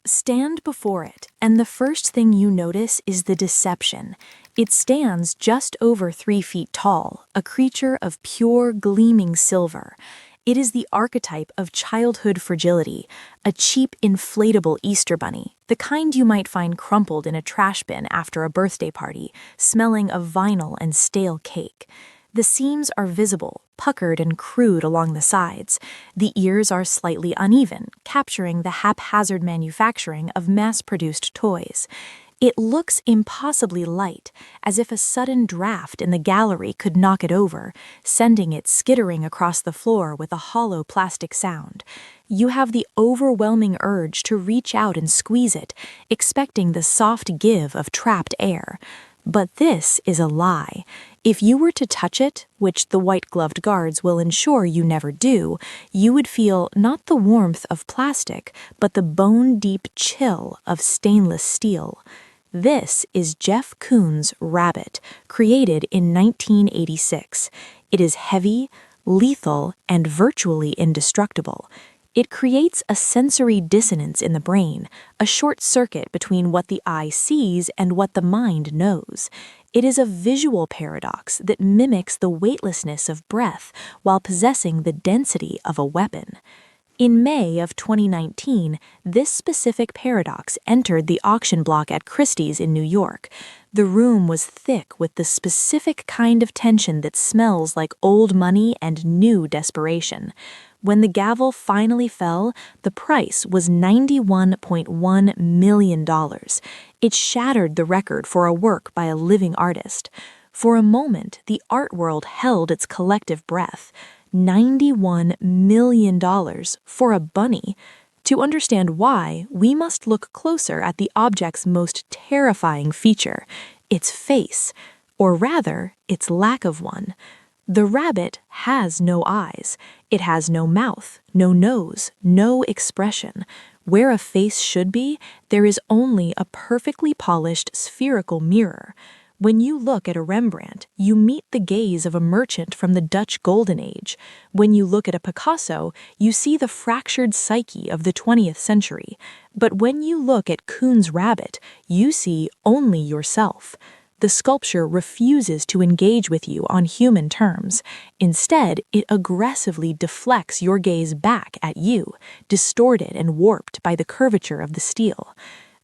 Stand before it, and the first thing you notice is the deception. It stands just over 3 feet tall, a creature of pure, gleaming silver. It is the archetype of childhood fragility, a cheap, inflatable Easter bunny, the kind you might find crumpled in a trash bin after a birthday party, smelling of vinyl and stale cake. The seams are visible, puckered and crude along the sides. The ears are slightly uneven, capturing the haphazard manufacturing of mass-produced toys. It looks impossibly light, as if a sudden draft in the gallery could knock it over, sending it skittering across the floor with a hollow plastic sound. You have the overwhelming urge to reach out and squeeze it, expecting the soft give of trapped air. But this is a lie. If you were to touch it, which the white-gloved guards will ensure you never do, you would feel not the warmth of plastic, but the bone-deep chill of stainless steel. This is Jeff Koons' rabbit, created in 1986. It is heavy, lethal, and virtually indestructible. It creates a sensory dissonance in the brain, a short circuit between what the eye sees and what the mind knows. It is a visual paradox that mimics the weightlessness of breath while possessing the density of a weapon. In May of 2019, this specific paradox entered the auction block at Christie's in New York. The room was thick with the specific kind of tension that smells like old money and new desperation. When the gavel finally fell, the price was $91.1 million. It shattered the record for a work by a living artist. For a moment, the art world held its collective breath. $91 million for a bunny. To understand why, we must look closer at the object's most terrifying feature, its face, or rather, its lack of one. The rabbit has no eyes. It has no mouth, no nose, no expression. Where a face should be, there is only a perfectly polished spherical mirror. When you look at a Rembrandt, you meet the gaze of a merchant from the Dutch Golden Age. When you look at a Picasso, you see the fractured psyche of the 20th century. But when you look at Koons' rabbit, you see only yourself. The sculpture refuses to engage with you on human terms. Instead, it aggressively deflects your gaze back at you, distorted and warped by the curvature of the steel.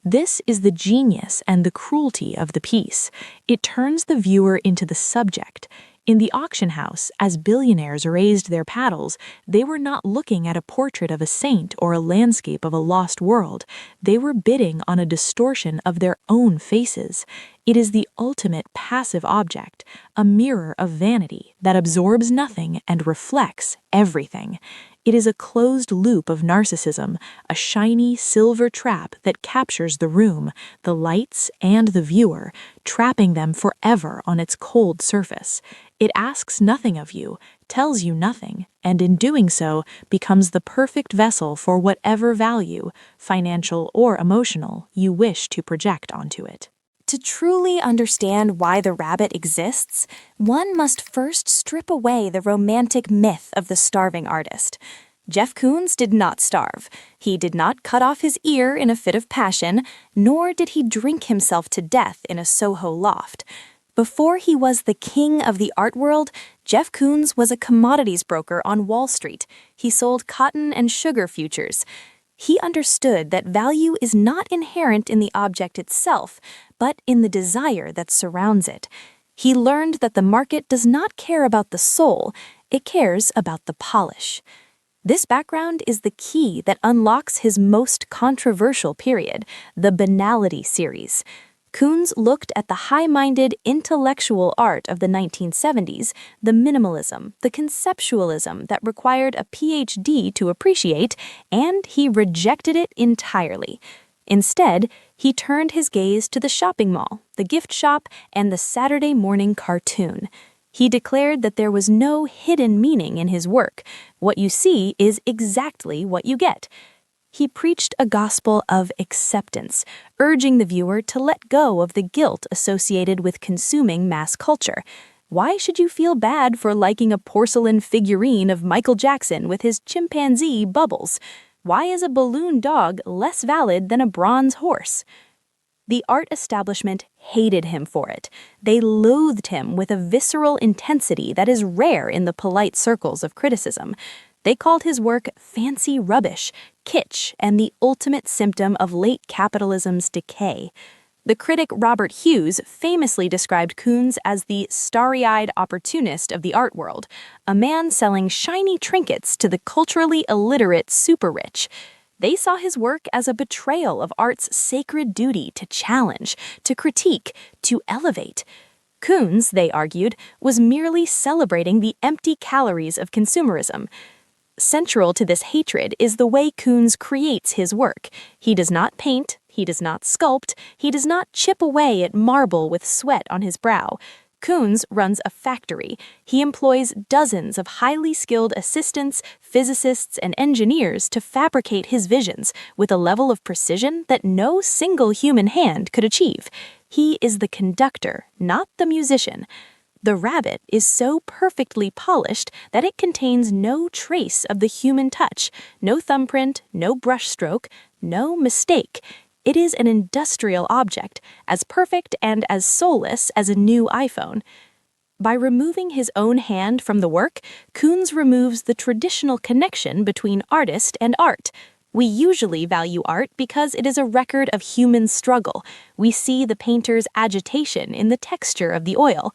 This is the genius and the cruelty of the piece. It turns the viewer into the subject. In the auction house, as billionaires raised their paddles, they were not looking at a portrait of a saint or a landscape of a lost world. They were bidding on a distortion of their own faces. It is the ultimate passive object, a mirror of vanity that absorbs nothing and reflects everything. It is a closed loop of narcissism, a shiny silver trap that captures the room, the lights, and the viewer, trapping them forever on its cold surface. It asks nothing of you, tells you nothing, and in doing so becomes the perfect vessel for whatever value, financial or emotional, you wish to project onto it. To truly understand why the rabbit exists, one must first strip away the romantic myth of the starving artist. Jeff Koons did not starve. He did not cut off his ear in a fit of passion, nor did he drink himself to death in a Soho loft. Before he was the king of the art world, Jeff Koons was a commodities broker on Wall Street. He sold cotton and sugar futures. He understood that value is not inherent in the object itself, but in the desire that surrounds it. He learned that the market does not care about the soul, it cares about the polish. This background is the key that unlocks his most controversial period, the Banality series. Koons looked at the high-minded intellectual art of the 1970s, the minimalism, the conceptualism that required a PhD to appreciate, and he rejected it entirely. Instead, he turned his gaze to the shopping mall, the gift shop, and the Saturday morning cartoon. He declared that there was no hidden meaning in his work. What you see is exactly what you get. He preached a gospel of acceptance, urging the viewer to let go of the guilt associated with consuming mass culture. Why should you feel bad for liking a porcelain figurine of Michael Jackson with his chimpanzee Bubbles? Why is a balloon dog less valid than a bronze horse? The art establishment hated him for it. They loathed him with a visceral intensity that is rare in the polite circles of criticism. They called his work fancy rubbish, kitsch, and the ultimate symptom of late capitalism's decay. The critic Robert Hughes famously described Koons as the starry-eyed opportunist of the art world, a man selling shiny trinkets to the culturally illiterate super-rich. They saw his work as a betrayal of art's sacred duty to challenge, to critique, to elevate. Koons, they argued, was merely celebrating the empty calories of consumerism. Central to this hatred is the way Koons creates his work. He does not paint, he does not sculpt, he does not chip away at marble with sweat on his brow. Koons runs a factory. He employs dozens of highly skilled assistants, physicists, and engineers to fabricate his visions with a level of precision that no single human hand could achieve. He is the conductor, not the musician. The rabbit is so perfectly polished that it contains no trace of the human touch, no thumbprint, no brushstroke, no mistake. It is an industrial object, as perfect and as soulless as a new iPhone. By removing his own hand from the work, Koons removes the traditional connection between artist and art. We usually value art because it is a record of human struggle. We see the painter's agitation in the texture of the oil.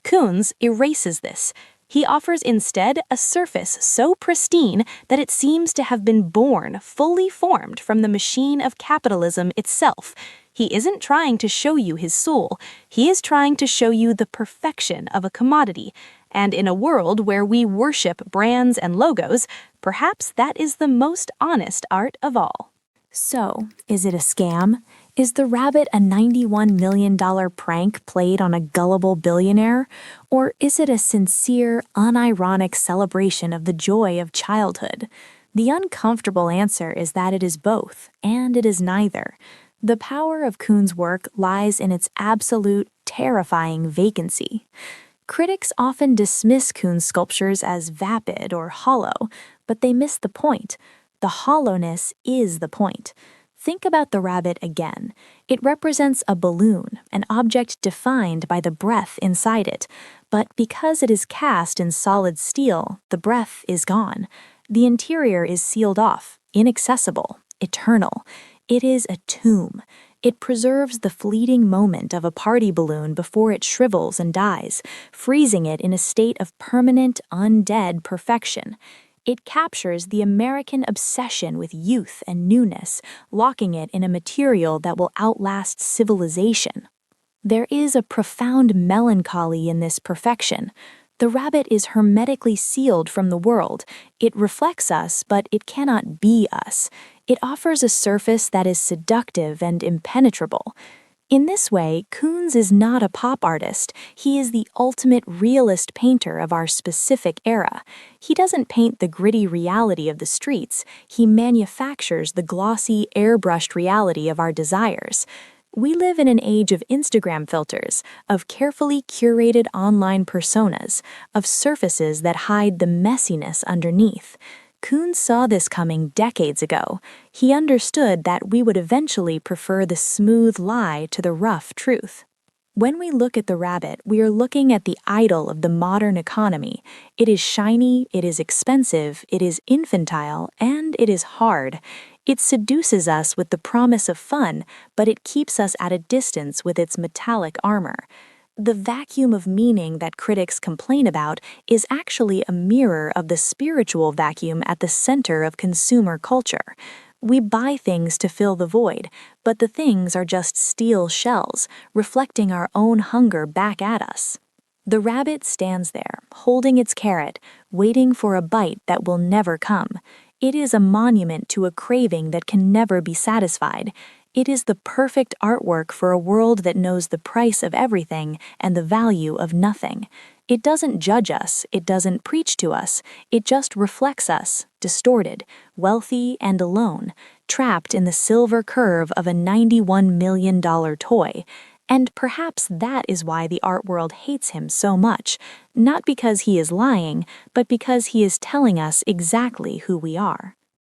Koons erases this. He offers instead a surface so pristine that it seems to have been born, fully formed from the machine of capitalism itself. He isn't trying to show you his soul. He is trying to show you the perfection of a commodity. And in a world where we worship brands and logos, perhaps that is the most honest art of all. So, is it a scam? Is the rabbit a $91 million prank played on a gullible billionaire? Or is it a sincere, unironic celebration of the joy of childhood? The uncomfortable answer is that it is both, and it is neither. The power of Koons' work lies in its absolute, terrifying vacancy. Critics often dismiss Koons' sculptures as vapid or hollow, but they miss the point. The hollowness is the point. Think about the rabbit again. It represents a balloon, an object defined by the breath inside it. But because it is cast in solid steel, the breath is gone. The interior is sealed off, inaccessible, eternal. It is a tomb. It preserves the fleeting moment of a party balloon before it shrivels and dies, freezing it in a state of permanent, undead perfection. It captures the American obsession with youth and newness, locking it in a material that will outlast civilization. There is a profound melancholy in this perfection. The rabbit is hermetically sealed from the world. It reflects us, but it cannot be us. It offers a surface that is seductive and impenetrable. In this way, Koons is not a pop artist. He is the ultimate realist painter of our specific era. He doesn't paint the gritty reality of the streets. He manufactures the glossy, airbrushed reality of our desires. We live in an age of Instagram filters, of carefully curated online personas, of surfaces that hide the messiness underneath. Koons saw this coming decades ago. He understood that we would eventually prefer the smooth lie to the rough truth. When we look at the rabbit, we are looking at the idol of the modern economy. It is shiny, it is expensive, it is infantile, and it is hard. It seduces us with the promise of fun, but it keeps us at a distance with its metallic armor. The vacuum of meaning that critics complain about is actually a mirror of the spiritual vacuum at the center of consumer culture. We buy things to fill the void, but the things are just steel shells, reflecting our own hunger back at us. The rabbit stands there, holding its carrot, waiting for a bite that will never come. It is a monument to a craving that can never be satisfied. It is the perfect artwork for a world that knows the price of everything and the value of nothing. It doesn't judge us, it doesn't preach to us, it just reflects us, distorted, wealthy and alone, trapped in the silver curve of a $91 million toy. And perhaps that is why the art world hates him so much, not because he is lying, but because he is telling us exactly who we are.